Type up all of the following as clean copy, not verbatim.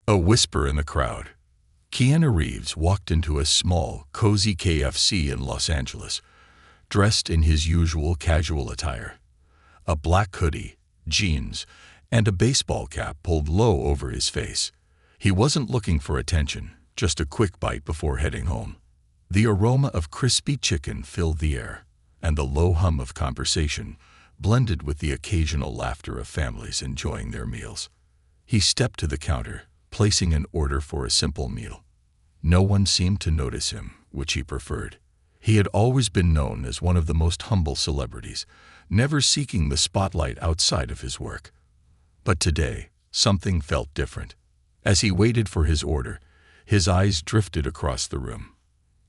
A whisper in the crowd. Keanu Reeves walked into a small, cozy KFC in Los Angeles, dressed in his usual casual attire. A black hoodie, jeans, and a baseball cap pulled low over his face. He wasn't looking for attention, just a quick bite before heading home. The aroma of crispy chicken filled the air, and the low hum of conversation blended with the occasional laughter of families enjoying their meals. He stepped to the counter, placing an order for a simple meal. No one seemed to notice him, which he preferred. He had always been known as one of the most humble celebrities, never seeking the spotlight outside of his work. But today, something felt different. As he waited for his order, his eyes drifted across the room.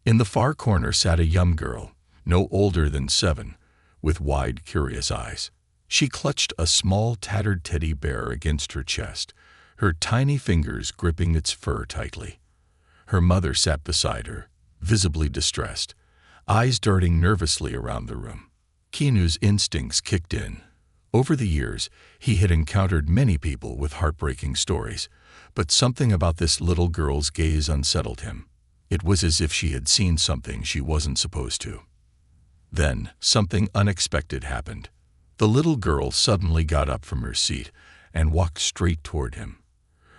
In the far corner sat a young girl, no older than 7, with wide, curious eyes. She clutched a small, tattered teddy bear against her chest, her tiny fingers gripping its fur tightly. Her mother sat beside her, visibly distressed, eyes darting nervously around the room. Keanu's instincts kicked in. Over the years, he had encountered many people with heartbreaking stories, but something about this little girl's gaze unsettled him. It was as if she had seen something she wasn't supposed to. Then, something unexpected happened. The little girl suddenly got up from her seat and walked straight toward him.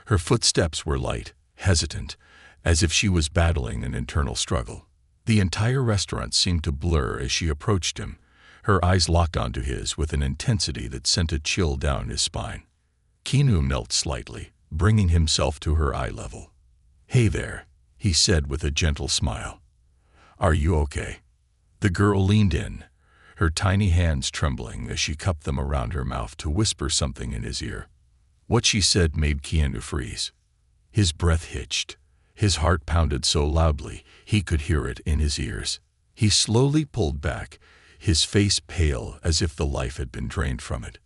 Her footsteps were light, hesitant, as if she was battling an internal struggle. The entire restaurant seemed to blur as she approached him, her eyes locked onto his with an intensity that sent a chill down his spine. Keanu knelt slightly, bringing himself to her eye level. "Hey there," he said with a gentle smile. "Are you okay?" The girl leaned in, her tiny hands trembling as she cupped them around her mouth to whisper something in his ear. What she said made Keanu freeze. His breath hitched. His heart pounded so loudly he could hear it in his ears. He slowly pulled back, his face pale as if the life had been drained from it.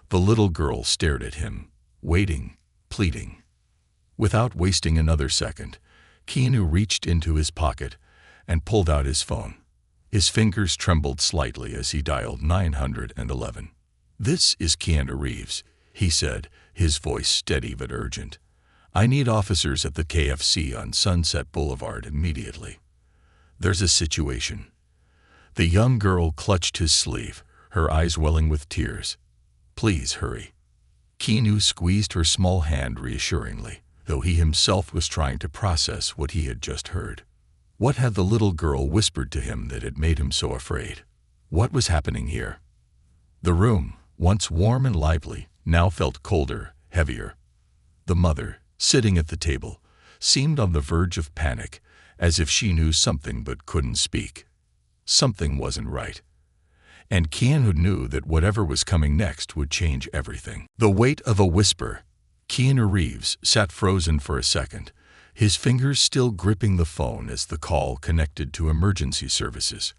The little girl stared at him, waiting, pleading. Without wasting another second, Keanu reached into his pocket and pulled out his phone. His fingers trembled slightly as he dialed 911. "This is Keanu Reeves," he said, his voice steady but urgent. "I need officers at the KFC on Sunset Boulevard immediately. There's a situation." The young girl clutched his sleeve, her eyes welling with tears. "Please hurry." Keanu squeezed her small hand reassuringly, though he himself was trying to process what he had just heard. What had the little girl whispered to him that had made him so afraid? What was happening here? The room, once warm and lively, now felt colder, heavier. The mother, sitting at the table, seemed on the verge of panic, as if she knew something but couldn't speak. Something wasn't right. And Keanu knew that whatever was coming next would change everything. The weight of a whisper. Keanu Reeves sat frozen for a second, his fingers still gripping the phone as the call connected to emergency services.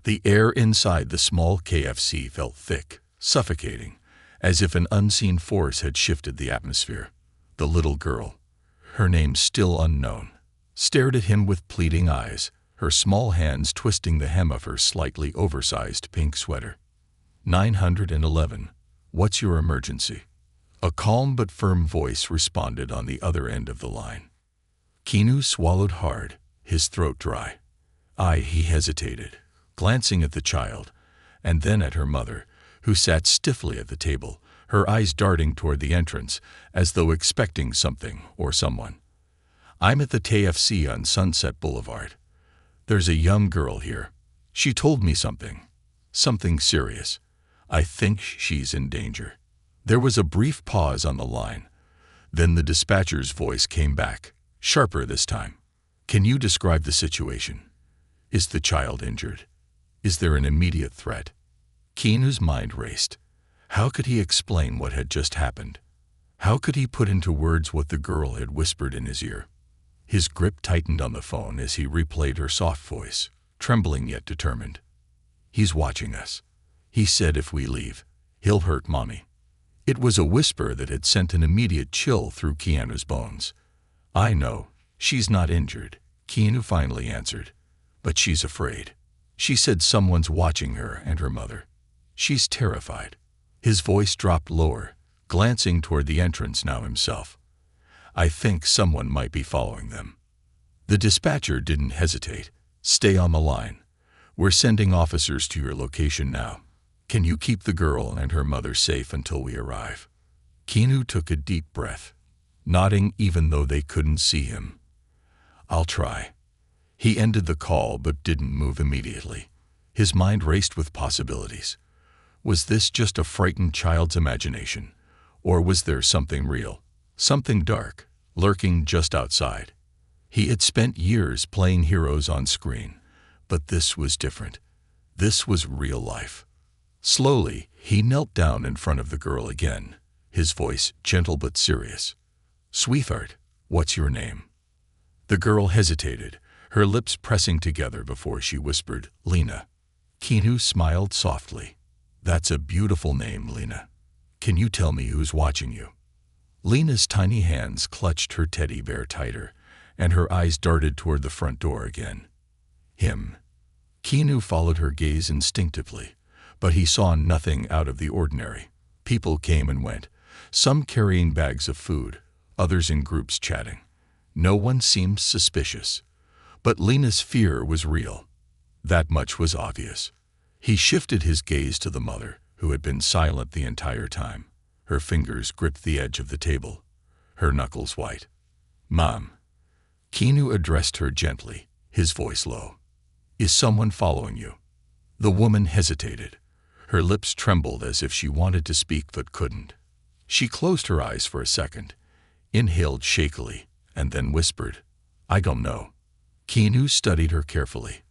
The air inside the small KFC felt thick, suffocating, as if an unseen force had shifted the atmosphere. The little girl, her name still unknown, stared at him with pleading eyes, her small hands twisting the hem of her slightly oversized pink sweater. 911, what's your emergency? A calm but firm voice responded on the other end of the line. Keanu swallowed hard, his throat dry. He hesitated, glancing at the child, and then at her mother, who sat stiffly at the table, her eyes darting toward the entrance, as though expecting something or someone. "I'm at the KFC on Sunset Boulevard. There's a young girl here. She told me something. Something serious. I think she's in danger." There was a brief pause on the line. Then the dispatcher's voice came back, sharper this time. "Can you describe the situation? Is the child injured? Is there an immediate threat?" Keanu's mind raced. How could he explain what had just happened? How could he put into words what the girl had whispered in his ear? His grip tightened on the phone as he replayed her soft voice, trembling yet determined. "He's watching us. He said if we leave, he'll hurt Mommy." It was a whisper that had sent an immediate chill through Keanu's bones. "I know, she's not injured," Keanu finally answered. "But she's afraid. She said someone's watching her and her mother. She's terrified." His voice dropped lower, glancing toward the entrance now himself. I think someone might be following them. The dispatcher didn't hesitate. Stay on the line. We're sending officers to your location now. Can you keep the girl and her mother safe until we arrive? Keanu took a deep breath, nodding even though they couldn't see him. I'll try. He ended the call but didn't move immediately. His mind raced with possibilities. Was this just a frightened child's imagination? Or was there something real, something dark, lurking just outside? He had spent years playing heroes on screen, but this was different. This was real life. Slowly, he knelt down in front of the girl again, his voice gentle but serious. Sweetheart, what's your name? The girl hesitated, her lips pressing together before she whispered, Lena. Keanu smiled softly. That's a beautiful name, Lena. Can you tell me who's watching you? Lena's tiny hands clutched her teddy bear tighter, and her eyes darted toward the front door again. Him. Keanu followed her gaze instinctively, but he saw nothing out of the ordinary. People came and went, some carrying bags of food, others in groups chatting. No one seemed suspicious. But Lena's fear was real. That much was obvious. He shifted his gaze to the mother, who had been silent the entire time. Her fingers gripped the edge of the table, her knuckles white. Mom. Keanu addressed her gently, his voice low. Is someone following you? The woman hesitated. Her lips trembled as if she wanted to speak but couldn't. She closed her eyes for a second, inhaled shakily, and then whispered, I don't know. Keanu studied her carefully.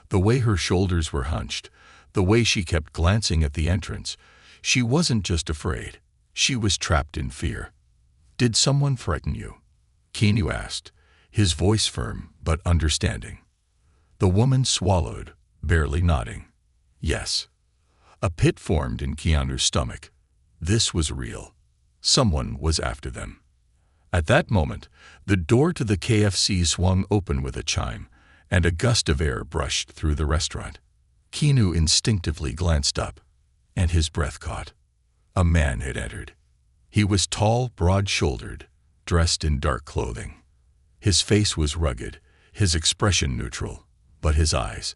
The way her shoulders were hunched, the way she kept glancing at the entrance, she wasn't just afraid. She was trapped in fear. Did someone frighten you? Keanu asked, his voice firm but understanding. The woman swallowed, barely nodding. Yes. A pit formed in Keanu's stomach. This was real. Someone was after them. At that moment, the door to the KFC swung open with a chime, and a gust of air brushed through the restaurant. Keanu instinctively glanced up, and his breath caught. A man had entered. He was tall, broad-shouldered, dressed in dark clothing. His face was rugged, his expression neutral, but his eyes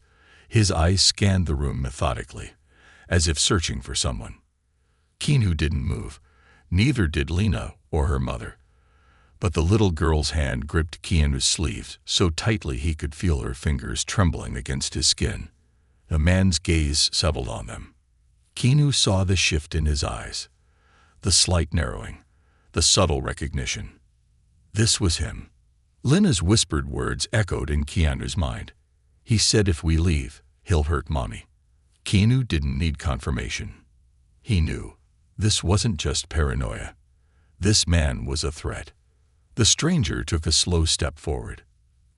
scanned the room methodically, as if searching for someone. Keanu didn't move, neither did Lena or her mother. But the little girl's hand gripped Keanu's sleeves so tightly he could feel her fingers trembling against his skin. The man's gaze settled on them. Keanu saw the shift in his eyes, the slight narrowing, the subtle recognition. This was him. Lena's whispered words echoed in Keanu's mind. He said if we leave, he'll hurt Mommy. Keanu didn't need confirmation. He knew. This wasn't just paranoia. This man was a threat. The stranger took a slow step forward.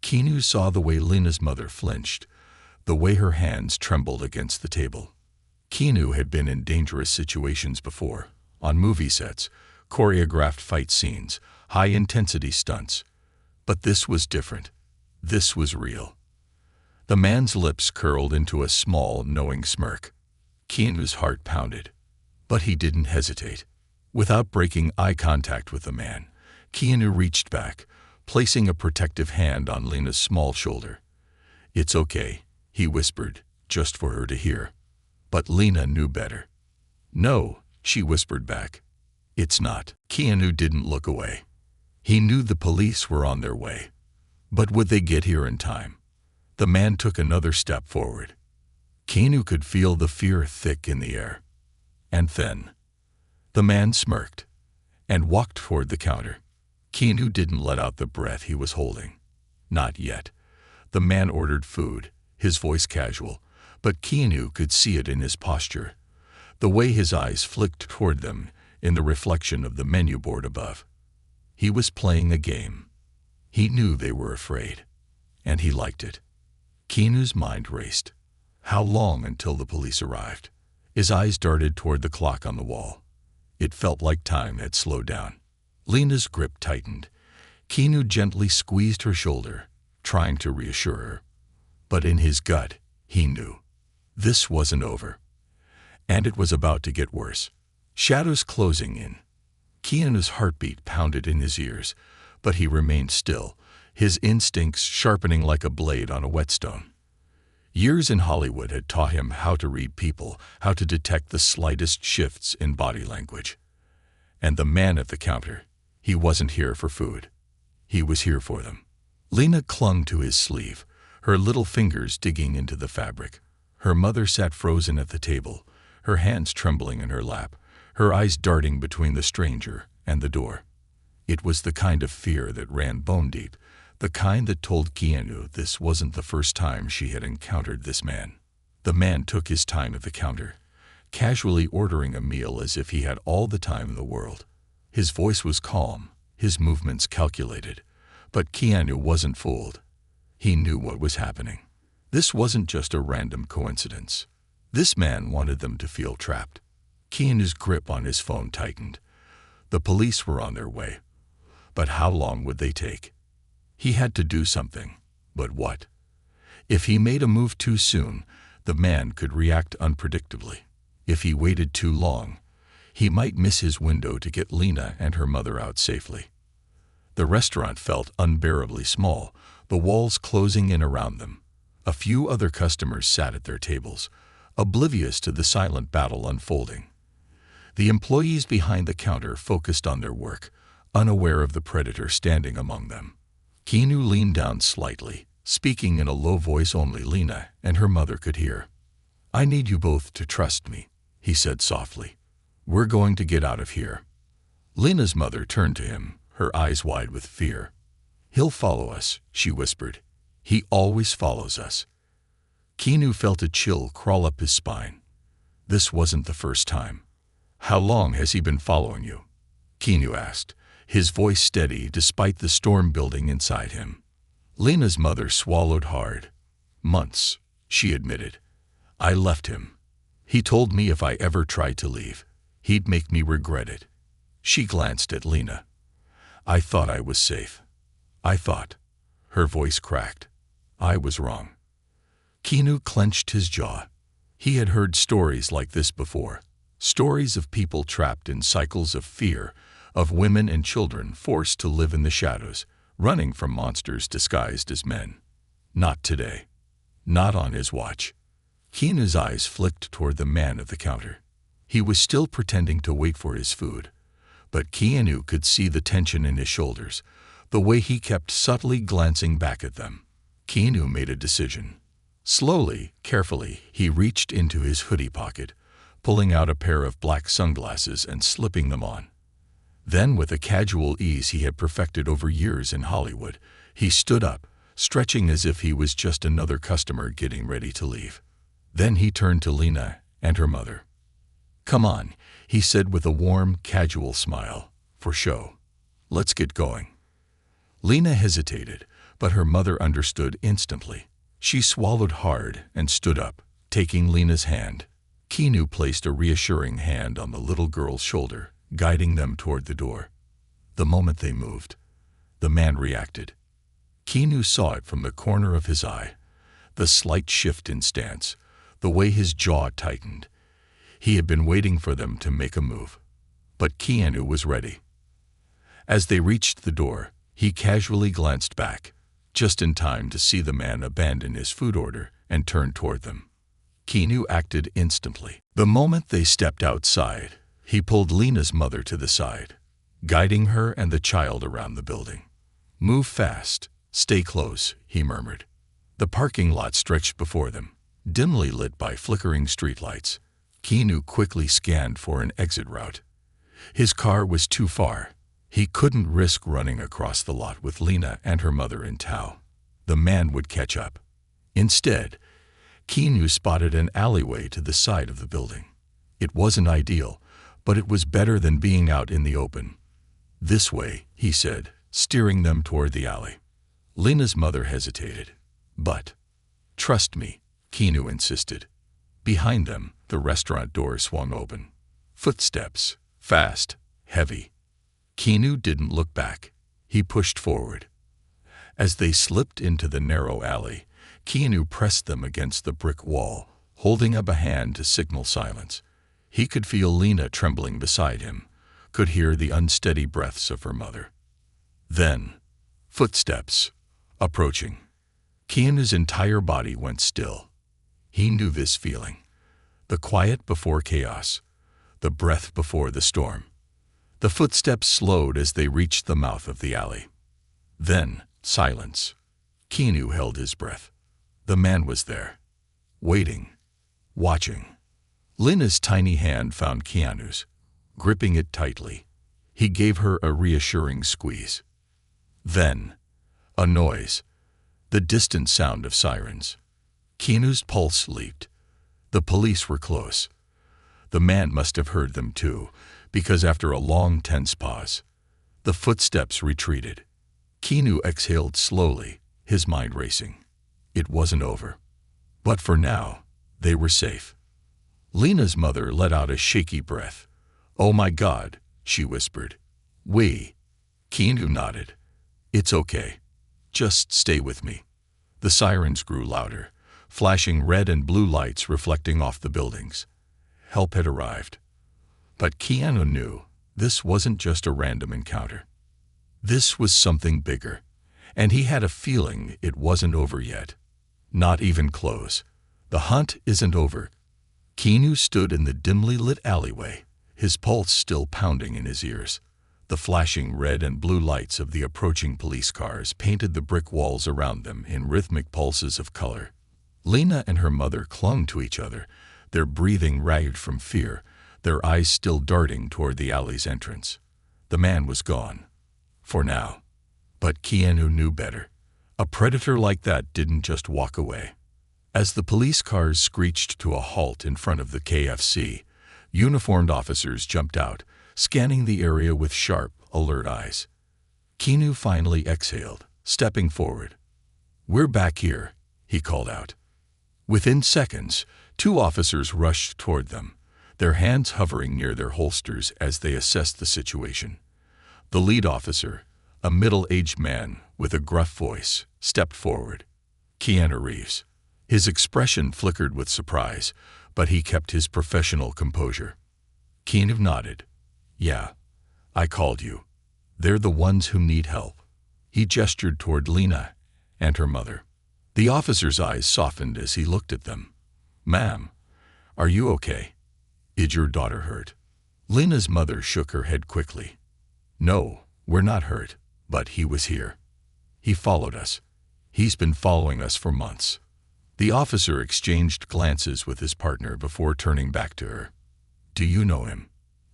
Keanu saw the way Lena's mother flinched, the way her hands trembled against the table. Keanu had been in dangerous situations before, on movie sets, choreographed fight scenes, high-intensity stunts. But this was different. This was real. The man's lips curled into a small, knowing smirk. Keanu's heart pounded. But he didn't hesitate. Without breaking eye contact with the man, Keanu reached back, placing a protective hand on Lena's small shoulder. It's okay, he whispered, just for her to hear. But Lena knew better. No, she whispered back. It's not. Keanu didn't look away. He knew the police were on their way. But would they get here in time? The man took another step forward. Keanu could feel the fear thick in the air. And then, the man smirked and walked toward the counter. Keanu didn't let out the breath he was holding. Not yet. The man ordered food, his voice casual, but Keanu could see it in his posture, the way his eyes flicked toward them in the reflection of the menu board above. He was playing a game. He knew they were afraid, and he liked it. Keanu's mind raced. How long until the police arrived? His eyes darted toward the clock on the wall. It felt like time had slowed down. Lena's grip tightened. Keanu gently squeezed her shoulder, trying to reassure her. But in his gut, he knew. This wasn't over. And it was about to get worse. Shadows closing in. Keanu's heartbeat pounded in his ears, But he remained still, his instincts sharpening like a blade on a whetstone. Years in Hollywood had taught him how to read people, how to detect the slightest shifts in body language. And the man at the counter, he wasn't here for food. He was here for them. Lena clung to his sleeve, her little fingers digging into the fabric. Her mother sat frozen at the table, her hands trembling in her lap, her eyes darting between the stranger and the door. It was the kind of fear that ran bone deep, the kind that told Keanu this wasn't the first time she had encountered this man. The man took his time at the counter, casually ordering a meal as if he had all the time in the world. His voice was calm, his movements calculated, but Keanu wasn't fooled. He knew what was happening. This wasn't just a random coincidence. This man wanted them to feel trapped. Keanu's grip on his phone tightened. The police were on their way. But how long would they take? He had to do something. But what? If he made a move too soon, the man could react unpredictably. If he waited too long, he might miss his window to get Lena and her mother out safely. The restaurant felt unbearably small, the walls closing in around them. A few other customers sat at their tables, oblivious to the silent battle unfolding. The employees behind the counter focused on their work, unaware of the predator standing among them. Keanu leaned down slightly, speaking in a low voice only Lena and her mother could hear. "I need you both to trust me," he said softly. "We're going to get out of here." Lena's mother turned to him, her eyes wide with fear. "He'll follow us," she whispered. "He always follows us." Keanu felt a chill crawl up his spine. This wasn't the first time. "How long has he been following you?" Keanu asked, his voice steady despite the storm building inside him. Lena's mother swallowed hard. "Months," she admitted. "I left him. He told me if I ever tried to leave, he'd make me regret it." She glanced at Lena. "I thought I was safe. I thought." Her voice cracked. "I was wrong." Keanu clenched his jaw. He had heard stories like this before. Stories of people trapped in cycles of fear, of women and children forced to live in the shadows, running from monsters disguised as men. Not today. Not on his watch. Keanu's eyes flicked toward the man at the counter. He was still pretending to wait for his food, but Keanu could see the tension in his shoulders, the way he kept subtly glancing back at them. Keanu made a decision. Slowly, carefully, he reached into his hoodie pocket, pulling out a pair of black sunglasses and slipping them on. Then, with a casual ease he had perfected over years in Hollywood, he stood up, stretching as if he was just another customer getting ready to leave. Then he turned to Lena and her mother. "Come on," he said with a warm, casual smile. "For show. Let's get going." Lena hesitated, but her mother understood instantly. She swallowed hard and stood up, taking Lena's hand. Keanu placed a reassuring hand on the little girl's shoulder, guiding them toward the door. The moment they moved, the man reacted. Keanu saw it from the corner of his eye, the slight shift in stance, the way his jaw tightened. He had been waiting for them to make a move. But Keanu was ready. As they reached the door, he casually glanced back, just in time to see the man abandon his food order and turn toward them. Keanu acted instantly. The moment they stepped outside, he pulled Lena's mother to the side, guiding her and the child around the building. "Move fast. Stay close," he murmured. The parking lot stretched before them, dimly lit by flickering streetlights. Keanu quickly scanned for an exit route. His car was too far. He couldn't risk running across the lot with Lena and her mother in tow. The man would catch up. Instead, Keanu spotted an alleyway to the side of the building. It wasn't ideal, but it was better than being out in the open. "This way," he said, steering them toward the alley. Lena's mother hesitated. "But trust me," Keanu insisted. Behind them, the restaurant door swung open. Footsteps, fast, heavy. Keanu didn't look back. He pushed forward. As they slipped into the narrow alley, Keanu pressed them against the brick wall, holding up a hand to signal silence. He could feel Lena trembling beside him, could hear the unsteady breaths of her mother. Then, footsteps, approaching. Keanu's entire body went still. He knew this feeling. The quiet before chaos. The breath before the storm. The footsteps slowed as they reached the mouth of the alley. Then, silence. Keanu held his breath. The man was there. Waiting. Watching. Lena's tiny hand found Keanu's, gripping it tightly. He gave her a reassuring squeeze. Then, a noise. The distant sound of sirens. Keanu's pulse leaped. The police were close. The man must have heard them too, because after a long, tense pause, the footsteps retreated. Keanu exhaled slowly, his mind racing. It wasn't over. But for now, they were safe. Lena's mother let out a shaky breath. "Oh my God," she whispered. Keanu nodded. "It's okay. Just stay with me." The sirens grew louder, flashing red and blue lights reflecting off the buildings. Help had arrived. But Keanu knew this wasn't just a random encounter. This was something bigger, and he had a feeling it wasn't over yet. Not even close. The hunt isn't over. Keanu stood in the dimly lit alleyway, his pulse still pounding in his ears. The flashing red and blue lights of the approaching police cars painted the brick walls around them in rhythmic pulses of color. Lena and her mother clung to each other, their breathing ragged from fear, their eyes still darting toward the alley's entrance. The man was gone. For now. But Keanu knew better. A predator like that didn't just walk away. As the police cars screeched to a halt in front of the KFC, uniformed officers jumped out, scanning the area with sharp, alert eyes. Keanu finally exhaled, stepping forward. "We're back here," he called out. Within seconds, 2 officers rushed toward them, their hands hovering near their holsters as they assessed the situation. The lead officer, a middle-aged man with a gruff voice, stepped forward. Keanu Reeves. His expression flickered with surprise, but he kept his professional composure. Keanu nodded. "Yeah, I called you. They're the ones who need help." He gestured toward Lena and her mother. The officer's eyes softened as he looked at them. "Ma'am, are you okay? Is your daughter hurt?" Lena's mother shook her head quickly. "No, we're not hurt, but he was here. He followed us. He's been following us for months." The officer exchanged glances with his partner before turning back to her. "Do you know him?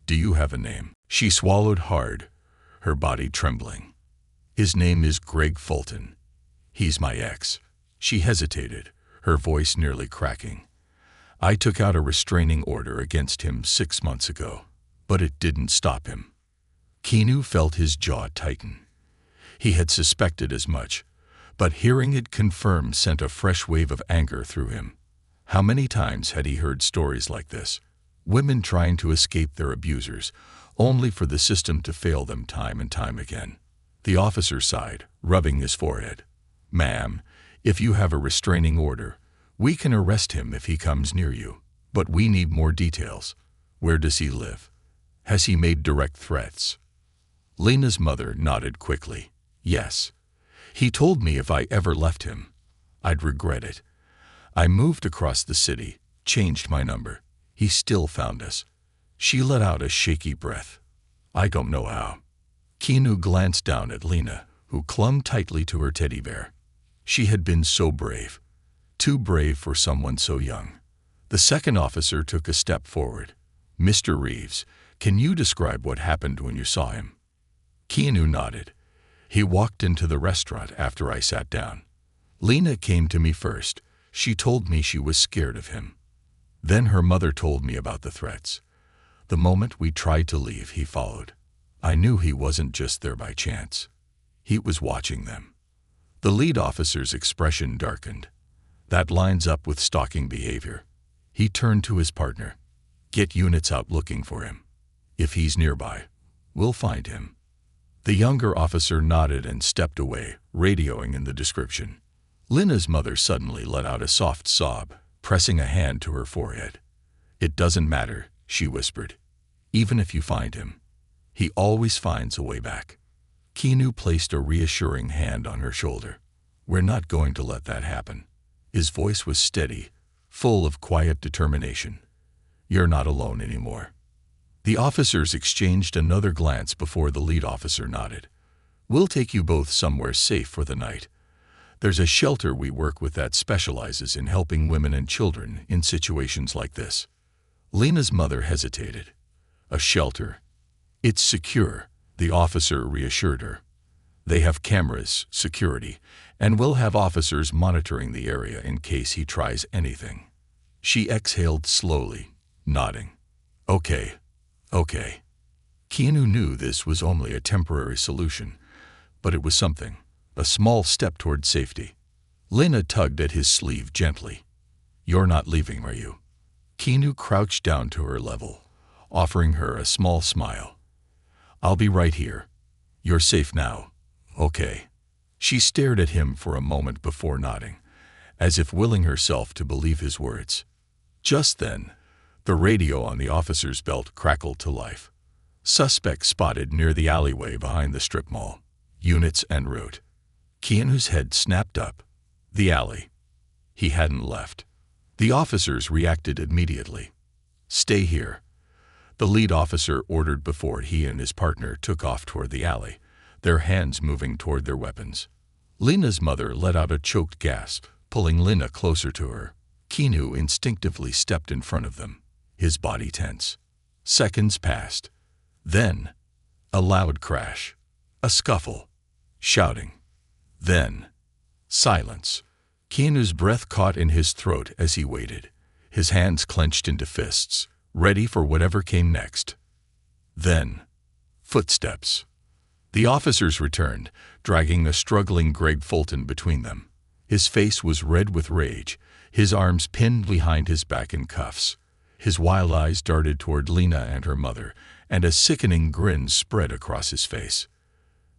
Do you have a name?" She swallowed hard, her body trembling. "His name is Greg Fulton. He's my ex." She hesitated, her voice nearly cracking. "I took out a restraining order against him 6 months ago, but it didn't stop him." Keanu felt his jaw tighten. He had suspected as much, but hearing it confirmed sent a fresh wave of anger through him. How many times had he heard stories like this? Women trying to escape their abusers, only for the system to fail them time and time again. The officer sighed, rubbing his forehead. "Ma'am, if you have a restraining order, we can arrest him if he comes near you, but we need more details. Where does he live? Has he made direct threats?" Lena's mother nodded quickly. "Yes. He told me if I ever left him, I'd regret it. I moved across the city, changed my number. He still found us." She let out a shaky breath. "I don't know how." Keanu glanced down at Lena, who clung tightly to her teddy bear. She had been so brave. Too brave for someone so young. The second officer took a step forward. "Mr. Reeves, can you describe what happened when you saw him?" Keanu nodded. "He walked into the restaurant after I sat down. Lena came to me first. She told me she was scared of him. Then her mother told me about the threats. The moment we tried to leave, he followed. I knew he wasn't just there by chance. He was watching them." The lead officer's expression darkened. "That lines up with stalking behavior." He turned to his partner. "Get units out looking for him. If he's nearby, we'll find him." The younger officer nodded and stepped away, radioing in the description. Lena's mother suddenly let out a soft sob, pressing a hand to her forehead. "It doesn't matter," she whispered. "Even if you find him, he always finds a way back." Keanu placed a reassuring hand on her shoulder. "We're not going to let that happen." His voice was steady, full of quiet determination. "You're not alone anymore." The officers exchanged another glance before the lead officer nodded. "We'll take you both somewhere safe for the night. There's a shelter we work with that specializes in helping women and children in situations like this." Lena's mother hesitated. "A shelter? It's secure," the officer reassured her. "They have cameras, security, and we'll have officers monitoring the area in case he tries anything." She exhaled slowly, nodding. Okay. Keanu knew this was only a temporary solution, but it was something, a small step toward safety. Lena tugged at his sleeve gently. "You're not leaving, are you?" Keanu crouched down to her level, offering her a small smile. "I'll be right here. You're safe now. Okay." She stared at him for a moment before nodding, as if willing herself to believe his words. Just then, the radio on the officer's belt crackled to life. "Suspect spotted near the alleyway behind the strip mall. Units en route." Keanu's head snapped up. The alley. He hadn't left. The officers reacted immediately. "Stay here," the lead officer ordered before he and his partner took off toward the alley, their hands moving toward their weapons. Lena's mother let out a choked gasp, pulling Lena closer to her. Keanu instinctively stepped in front of them, his body tense. Seconds passed. Then, a loud crash. A scuffle. Shouting. Then, silence. Keanu's breath caught in his throat as he waited, his hands clenched into fists, ready for whatever came next. Then, footsteps. The officers returned, dragging a struggling Greg Fulton between them. His face was red with rage, his arms pinned behind his back in cuffs. His wild eyes darted toward Lena and her mother, and a sickening grin spread across his face.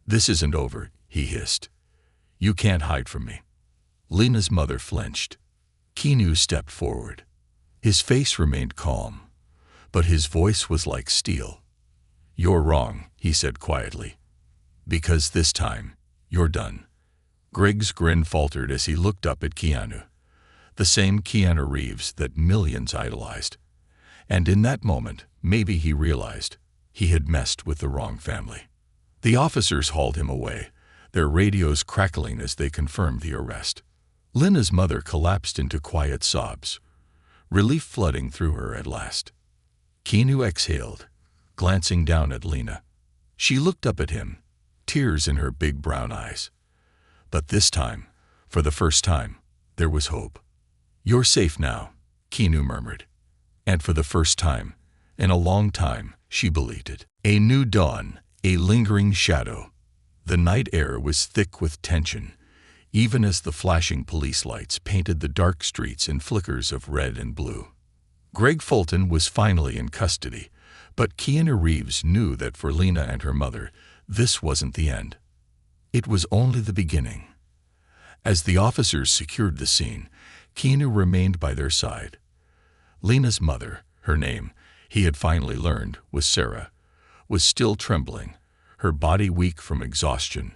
"This isn't over," he hissed. "You can't hide from me." Lena's mother flinched. Keanu stepped forward. His face remained calm, but his voice was like steel. "You're wrong," he said quietly. "Because this time, you're done." Greg's grin faltered as he looked up at Keanu, the same Keanu Reeves that millions idolized. And in that moment, maybe he realized he had messed with the wrong family. The officers hauled him away, their radios crackling as they confirmed the arrest. Lena's mother collapsed into quiet sobs, relief flooding through her at last. Keanu exhaled, glancing down at Lena. She looked up at him, tears in her big brown eyes. But this time, for the first time, there was hope. "You're safe now," Keanu murmured. And for the first time, in a long time, she believed it. A new dawn, a lingering shadow. The night air was thick with tension, even as the flashing police lights painted the dark streets in flickers of red and blue. Greg Fulton was finally in custody, but Keanu Reeves knew that for Lena and her mother, this wasn't the end. It was only the beginning. As the officers secured the scene, Keanu remained by their side. Lena's mother, her name, he had finally learned, was Sarah, was still trembling, her body weak from exhaustion,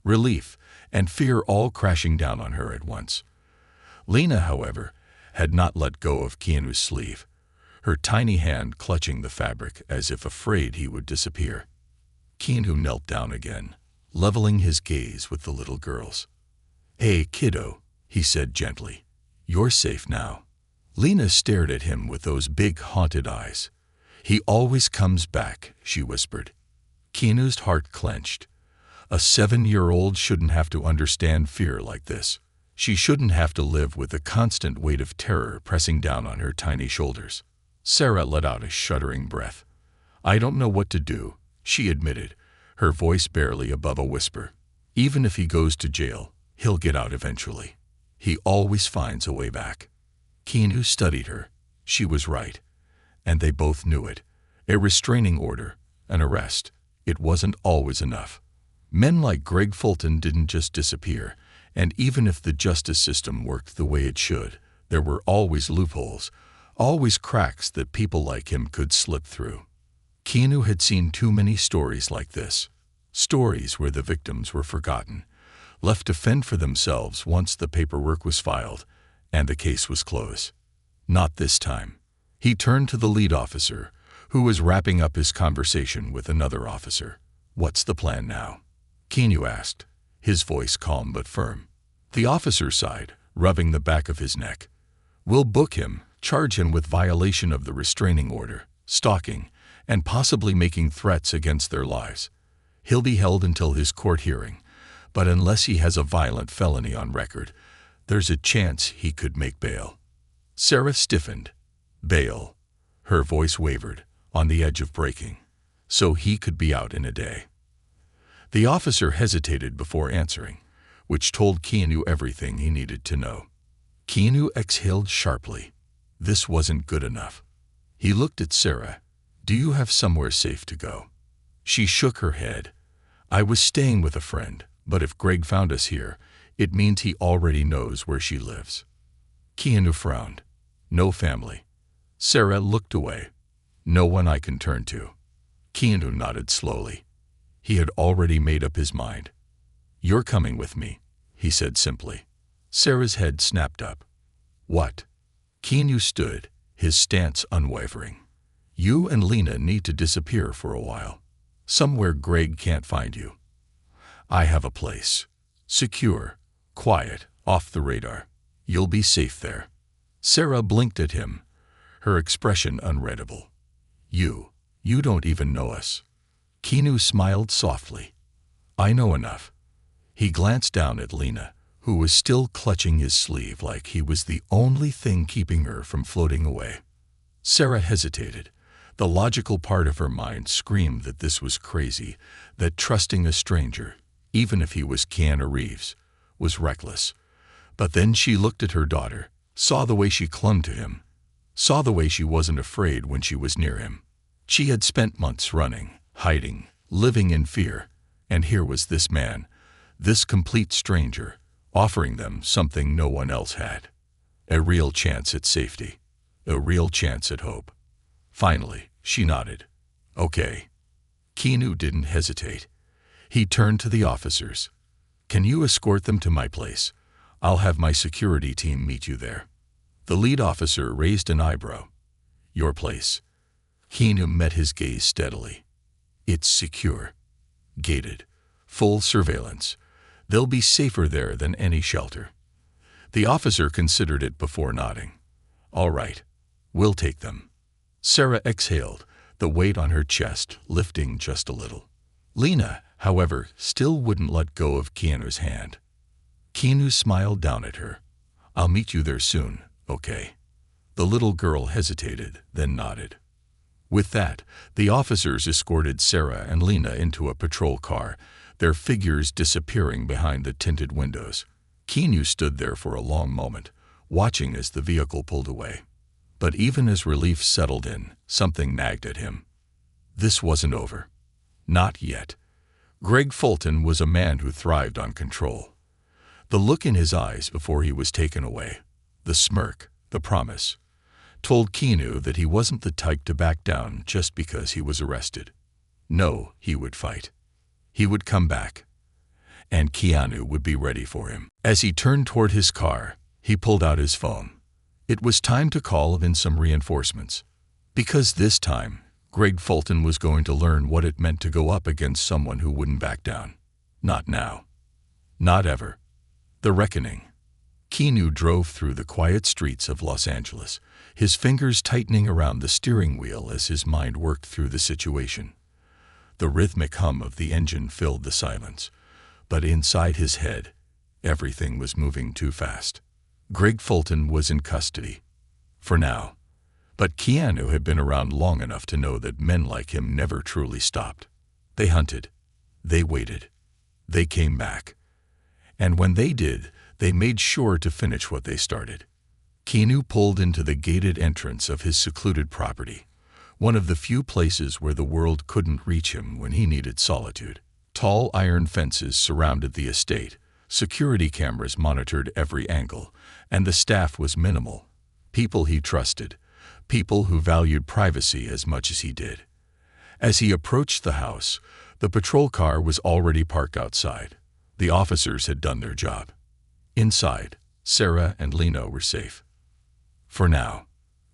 relief, and fear all crashing down on her at once. Lena, however, had not let go of Keanu's sleeve, her tiny hand clutching the fabric as if afraid he would disappear. Keanu knelt down again, leveling his gaze with the little girls. "Hey, kiddo," he said gently. "You're safe now." Lena stared at him with those big haunted eyes. "He always comes back," she whispered. Keanu's heart clenched. A 7-year-old shouldn't have to understand fear like this. She shouldn't have to live with the constant weight of terror pressing down on her tiny shoulders. Sarah let out a shuddering breath. "I don't know what to do," she admitted, her voice barely above a whisper. "Even if he goes to jail, he'll get out eventually. He always finds a way back." Keanu studied her. She was right. And they both knew it. A restraining order, an arrest. It wasn't always enough. Men like Greg Fulton didn't just disappear, and even if the justice system worked the way it should, there were always loopholes, always cracks that people like him could slip through. Keanu had seen too many stories like this. Stories where the victims were forgotten, left to fend for themselves once the paperwork was filed and the case was closed. Not this time. He turned to the lead officer, who was wrapping up his conversation with another officer. "What's the plan now?" Keanu asked, his voice calm but firm. The officer sighed, rubbing the back of his neck. "We'll book him, charge him with violation of the restraining order, stalking, and possibly making threats against their lives. He'll be held until his court hearing, but unless he has a violent felony on record, there's a chance he could make bail." Sarah stiffened. Bail. Her voice wavered, on the edge of breaking. So he could be out in a day. The officer hesitated before answering, which told Keanu everything he needed to know. Keanu exhaled sharply. This wasn't good enough. He looked at Sarah. "Do you have somewhere safe to go?" She shook her head. "I was staying with a friend, but if Greg found us here, it means he already knows where she lives." Keanu frowned. "No family." Sarah looked away. "No one I can turn to." Keanu nodded slowly. He had already made up his mind. "You're coming with me," he said simply. Sarah's head snapped up. "What?" Keanu stood, his stance unwavering. "You and Lena need to disappear for a while. Somewhere Greg can't find you. I have a place. Secure, quiet, off the radar. You'll be safe there." Sarah blinked at him, her expression unreadable. You don't even know us." Keanu smiled softly. "I know enough." He glanced down at Lena, who was still clutching his sleeve like he was the only thing keeping her from floating away. Sarah hesitated. The logical part of her mind screamed that this was crazy, that trusting a stranger, even if he was Keanu Reeves, was reckless. But then she looked at her daughter, saw the way she clung to him, saw the way she wasn't afraid when she was near him. She had spent months running, hiding, living in fear, and here was this man, this complete stranger, offering them something no one else had. A real chance at safety. A real chance at hope. Finally, she nodded. "Okay." Keanu didn't hesitate. He turned to the officers. "Can you escort them to my place? I'll have my security team meet you there." The lead officer raised an eyebrow. "Your place?" Keanu met his gaze steadily. "It's secure. Gated. Full surveillance. They'll be safer there than any shelter." The officer considered it before nodding. "All right. We'll take them." Sarah exhaled, the weight on her chest lifting just a little. Lena, however, still wouldn't let go of Keanu's hand. Keanu smiled down at her. "I'll meet you there soon, okay?" The little girl hesitated, then nodded. With that, the officers escorted Sarah and Lena into a patrol car, their figures disappearing behind the tinted windows. Keanu stood there for a long moment, watching as the vehicle pulled away. But even as relief settled in, something nagged at him. This wasn't over. Not yet. Greg Fulton was a man who thrived on control. The look in his eyes before he was taken away, the smirk, the promise, told Keanu that he wasn't the type to back down just because he was arrested. No, he would fight. He would come back. And Keanu would be ready for him. As he turned toward his car, he pulled out his phone. It was time to call in some reinforcements. Because this time, Greg Fulton was going to learn what it meant to go up against someone who wouldn't back down. Not now. Not ever. The reckoning. Keanu drove through the quiet streets of Los Angeles, his fingers tightening around the steering wheel as his mind worked through the situation. The rhythmic hum of the engine filled the silence, but inside his head, everything was moving too fast. Greg Fulton was in custody. For now. But Keanu had been around long enough to know that men like him never truly stopped. They hunted. They waited. They came back. And when they did, they made sure to finish what they started. Keanu pulled into the gated entrance of his secluded property, one of the few places where the world couldn't reach him when he needed solitude. Tall iron fences surrounded the estate, security cameras monitored every angle, and the staff was minimal. People he trusted, people who valued privacy as much as he did. As he approached the house, The patrol car was already parked outside. The officers had done their job. Inside, Sarah and Lena were safe. For now.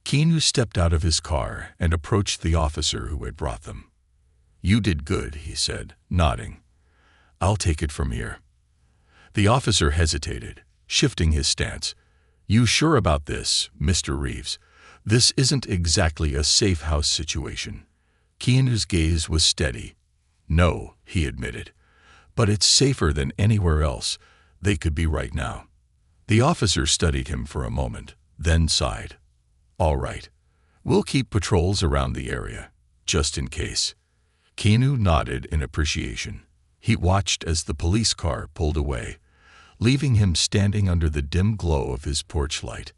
Keanu stepped out of his car and approached the officer who had brought them. "You did good," he said, nodding. "I'll take it from here." The officer hesitated, shifting his stance. "You sure about this, Mr. Reeves? This isn't exactly a safe house situation." Keanu's gaze was steady. "No," he admitted, "but it's safer than anywhere else they could be right now." The officer studied him for a moment, then sighed. "All right. We'll keep patrols around the area, just in case." Keanu nodded in appreciation. He watched as the police car pulled away, leaving him standing under the dim glow of his porch light.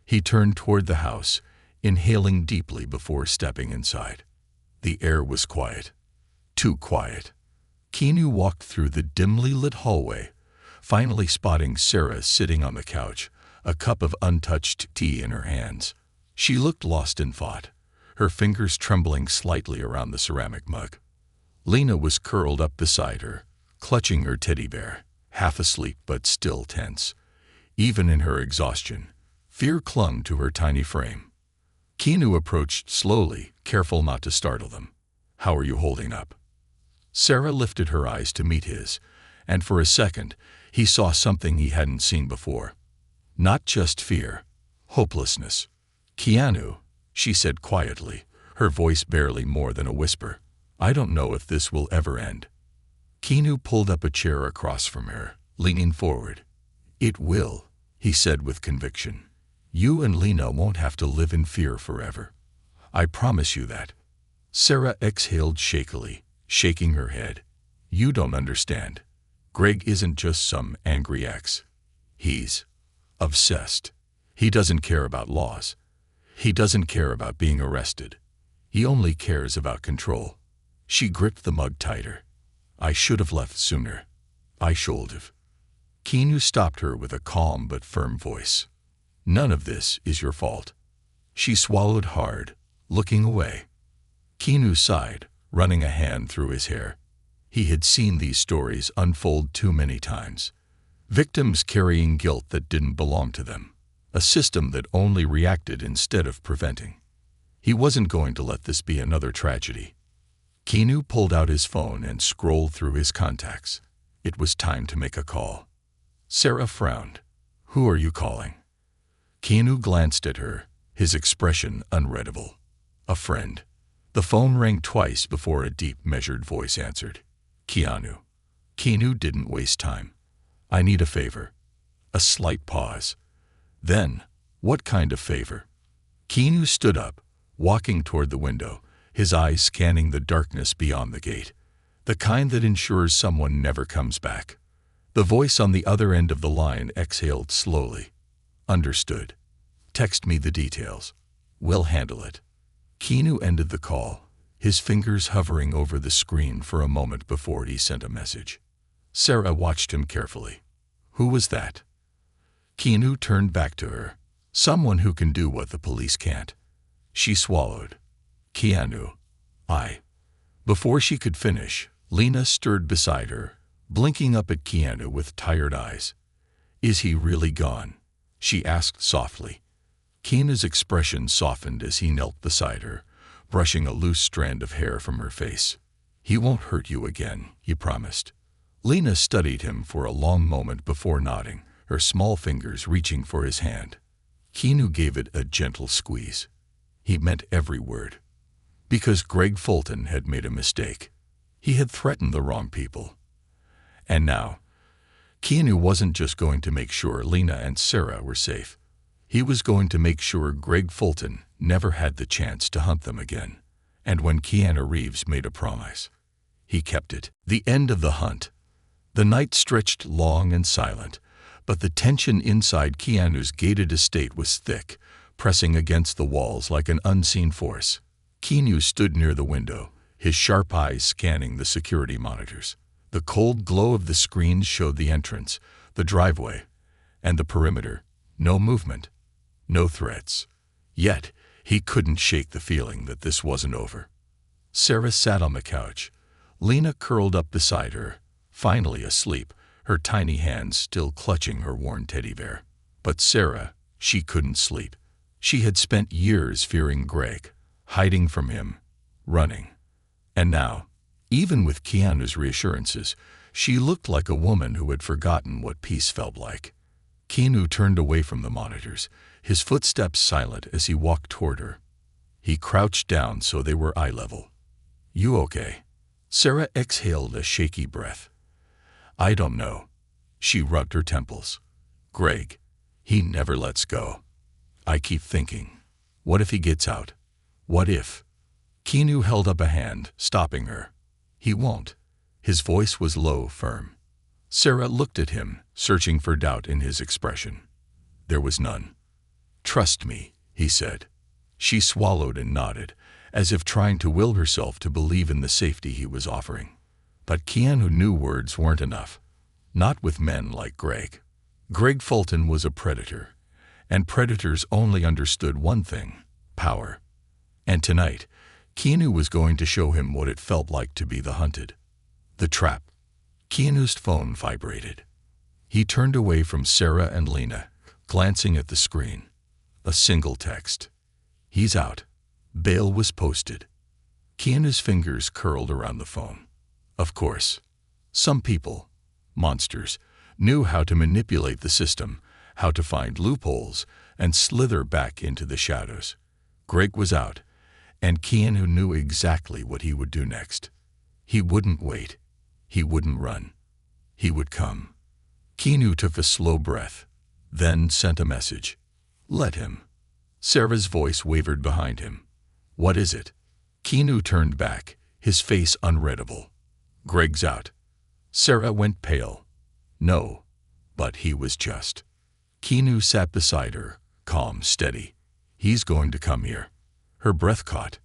He turned toward the house, inhaling deeply before stepping inside. The air was quiet. Too quiet. Keanu walked through the dimly lit hallway, finally spotting Sarah sitting on the couch, a cup of untouched tea in her hands. She looked lost in thought, her fingers trembling slightly around the ceramic mug. Lena was curled up beside her, clutching her teddy bear, half asleep but still tense. Even in her exhaustion, fear clung to her tiny frame. Keanu approached slowly, careful not to startle them. "How are you holding up?" Sarah lifted her eyes to meet his, and for a second, he saw something he hadn't seen before. Not just fear, hopelessness. "Keanu," she said quietly, her voice barely more than a whisper, "I don't know if this will ever end." Keanu pulled up a chair across from her, leaning forward. "It will," he said with conviction. "You and Lena won't have to live in fear forever. I promise you that." Sarah exhaled shakily, shaking her head. "You don't understand. Greg isn't just some angry ex. He's obsessed. He doesn't care about laws. He doesn't care about being arrested. He only cares about control." She gripped the mug tighter. "I should have left sooner. I should have." Keanu stopped her with a calm but firm voice. "None of this is your fault." She swallowed hard, looking away. Keanu sighed, running a hand through his hair. He had seen these stories unfold too many times. Victims carrying guilt that didn't belong to them. A system that only reacted instead of preventing. He wasn't going to let this be another tragedy. Keanu pulled out his phone and scrolled through his contacts. It was time to make a call. Sarah frowned. "Who are you calling?" Keanu glanced at her, his expression unreadable. "A friend." The phone rang twice before a deep, measured voice answered. "Keanu." Keanu didn't waste time. "I need a favor." A slight pause. Then, "What kind of favor?" Keanu stood up, walking toward the window, his eyes scanning the darkness beyond the gate. The kind that ensures someone never comes back. The voice on the other end of the line exhaled slowly. "Understood. Text me the details. We'll handle it." Keanu ended the call, his fingers hovering over the screen for a moment before he sent a message. Sarah watched him carefully. "Who was that?" Keanu turned back to her. "Someone who can do what the police can't." She swallowed. "Keanu. Before she could finish, Lena stirred beside her, blinking up at Keanu with tired eyes. "Is he really gone?" she asked softly. Keanu's expression softened as he knelt beside her, brushing a loose strand of hair from her face. "He won't hurt you again," he promised. Lena studied him for a long moment before nodding, her small fingers reaching for his hand. Keanu gave it a gentle squeeze. He meant every word. Because Greg Fulton had made a mistake. He had threatened the wrong people. And now, Keanu wasn't just going to make sure Lena and Sarah were safe. He was going to make sure Greg Fulton never had the chance to hunt them again. And when Keanu Reeves made a promise, he kept it. The end of the hunt. The night stretched long and silent, but the tension inside Keanu's gated estate was thick, pressing against the walls like an unseen force. Keanu stood near the window, his sharp eyes scanning the security monitors. The cold glow of the screens showed the entrance, the driveway, and the perimeter. No movement. No threats. Yet, he couldn't shake the feeling that this wasn't over. Sarah sat on the couch, Lena curled up beside her, finally asleep, her tiny hands still clutching her worn teddy bear. But Sarah, she couldn't sleep. She had spent years fearing Greg, hiding from him, running. And now, even with Keanu's reassurances, she looked like a woman who had forgotten what peace felt like. Keanu turned away from the monitors, his footsteps silent as he walked toward her. He crouched down so they were eye level. "You okay?" Sarah exhaled a shaky breath. "I don't know." She rubbed her temples. "Greg, he never lets go. I keep thinking, what if he gets out? What if?" Keanu held up a hand, stopping her. "He won't." His voice was low, firm. Sarah looked at him, searching for doubt in his expression. There was none. "Trust me," he said. She swallowed and nodded, as if trying to will herself to believe in the safety he was offering. But Keanu knew words weren't enough. Not with men like Greg. Greg Fulton was a predator, and predators only understood one thing: power. And tonight, Keanu was going to show him what it felt like to be the hunted. The trap. Keanu's phone vibrated. He turned away from Sarah and Lena, glancing at the screen. A single text. "He's out. Bail was posted." Keanu's fingers curled around the phone. Of course, some people, monsters, knew how to manipulate the system, how to find loopholes, and slither back into the shadows. Greg was out, and Keanu knew exactly what he would do next. He wouldn't wait. He wouldn't run. He would come. Keanu took a slow breath, then sent a message. "Let him." Sarah's voice wavered behind him. "What is it?" Keanu turned back, his face unreadable. "Greg's out." Sarah went pale. "No, but he was just." Keanu sat beside her, calm, steady. "He's going to come here." Her breath caught.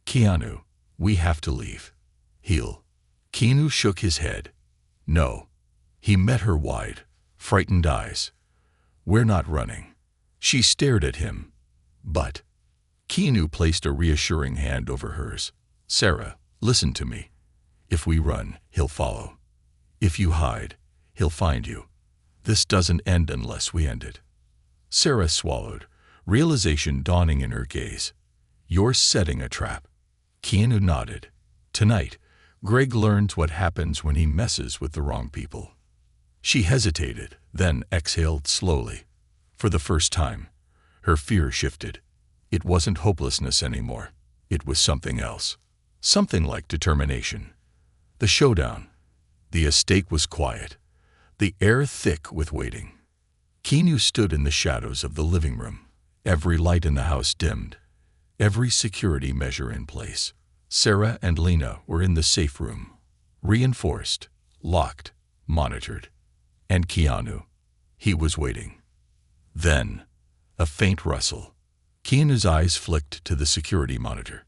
"Keanu, we have to leave." "He'll." Keanu shook his head. "No." He met her wide, frightened eyes. "We're not running." She stared at him. "But." Keanu placed a reassuring hand over hers. "Sarah, listen to me. If we run, he'll follow. If you hide, he'll find you. This doesn't end unless we end it." Sarah swallowed, realization dawning in her gaze. "You're setting a trap." Keanu nodded. Tonight, Greg learns what happens when he messes with the wrong people. She hesitated, then exhaled slowly. For the first time, her fear shifted. It wasn't hopelessness anymore. It was something else. Something like determination. The showdown. The estate was quiet, the air thick with waiting. Keanu stood in the shadows of the living room, every light in the house dimmed, every security measure in place. Sarah and Lena were in the safe room, reinforced, locked, monitored. And Keanu, he was waiting. Then, a faint rustle. Keanu's eyes flicked to the security monitor.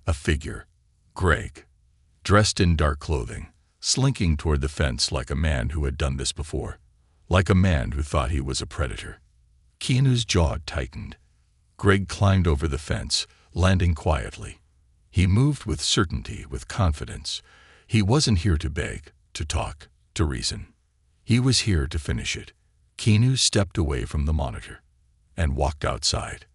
A figure, Greg, dressed in dark clothing, slinking toward the fence like a man who had done this before, like a man who thought he was a predator. Keanu's jaw tightened. Greg climbed over the fence, landing quietly. He moved with certainty, with confidence. He wasn't here to beg, to talk, to reason. He was here to finish it. Keanu stepped away from the monitor and walked outside.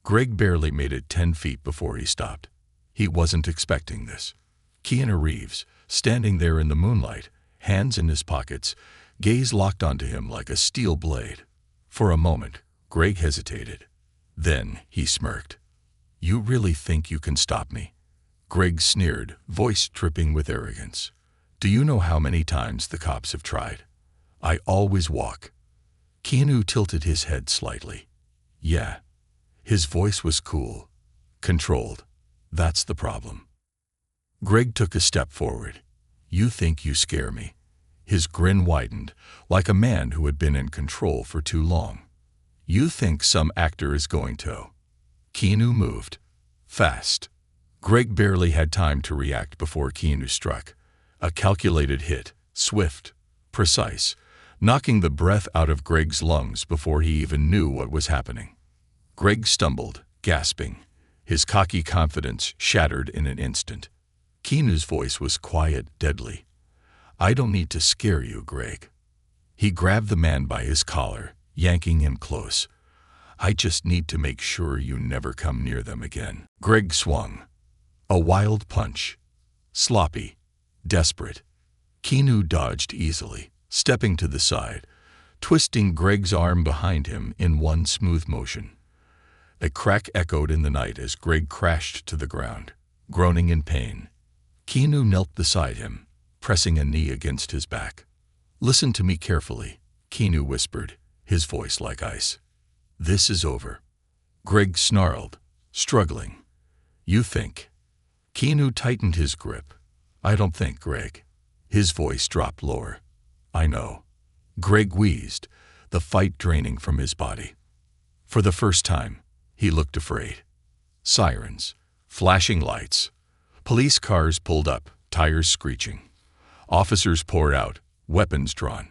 Greg barely made it 10 feet before he stopped. He wasn't expecting this. Keanu Reeves, standing there in the moonlight, hands in his pockets, gaze locked onto him like a steel blade. For a moment, Greg hesitated. Then he smirked. "You really think you can stop me?" Greg sneered, voice dripping with arrogance. "Do you know how many times the cops have tried? I always walk." Keanu tilted his head slightly. "Yeah." His voice was cool, controlled. "That's the problem." Greg took a step forward. "You think you scare me." His grin widened, like a man who had been in control for too long. "You think some actor is going to." Keanu moved. Fast. Greg barely had time to react before Keanu struck. A calculated hit, swift, precise, knocking the breath out of Greg's lungs before he even knew what was happening. Greg stumbled, gasping, his cocky confidence shattered in an instant. Keanu's voice was quiet, deadly. I don't need to scare you, Greg. He grabbed the man by his collar, yanking him close. I just need to make sure you never come near them again. Greg swung. A wild punch. Sloppy. Desperate. Keanu dodged easily, stepping to the side, twisting Greg's arm behind him in one smooth motion. A crack echoed in the night as Greg crashed to the ground, groaning in pain. Keanu knelt beside him, pressing a knee against his back. Listen to me carefully, Keanu whispered, his voice like ice. This is over. Greg snarled, struggling. You think? Keanu tightened his grip. I don't think, Greg. His voice dropped lower. I know. Greg wheezed, the fight draining from his body. For the first time, he looked afraid. Sirens, flashing lights. Police cars pulled up, tires screeching. Officers poured out, weapons drawn.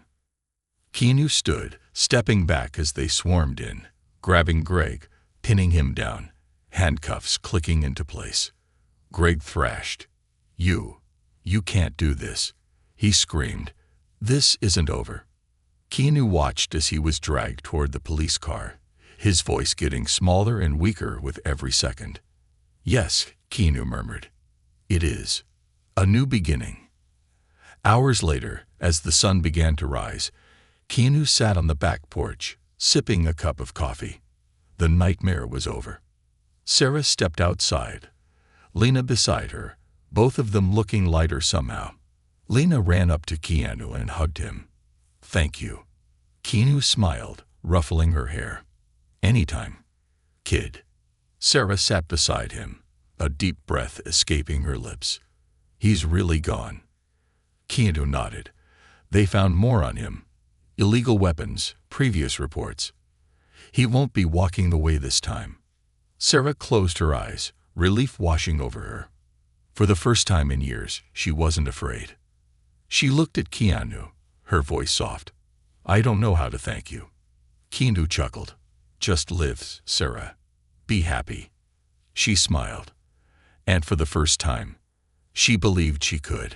Keanu stood, stepping back as they swarmed in, grabbing Greg, pinning him down, handcuffs clicking into place. Greg thrashed. You can't do this, he screamed. This isn't over. Keanu watched as he was dragged toward the police car, his voice getting smaller and weaker with every second. Yes, Keanu murmured. It is. A new beginning. Hours later, as the sun began to rise, Keanu sat on the back porch, sipping a cup of coffee. The nightmare was over. Sarah stepped outside, Lena beside her, both of them looking lighter somehow. Lena ran up to Keanu and hugged him. Thank you. Keanu smiled, ruffling her hair. Anytime, kid. Sarah sat beside him, a deep breath escaping her lips. He's really gone. Keanu nodded. They found more on him. Illegal weapons, previous reports. He won't be walking the way this time. Sarah closed her eyes, relief washing over her. For the first time in years, she wasn't afraid. She looked at Keanu, her voice soft. I don't know how to thank you. Keanu chuckled. Just live, Sarah. Be happy. She smiled. And for the first time, she believed she could.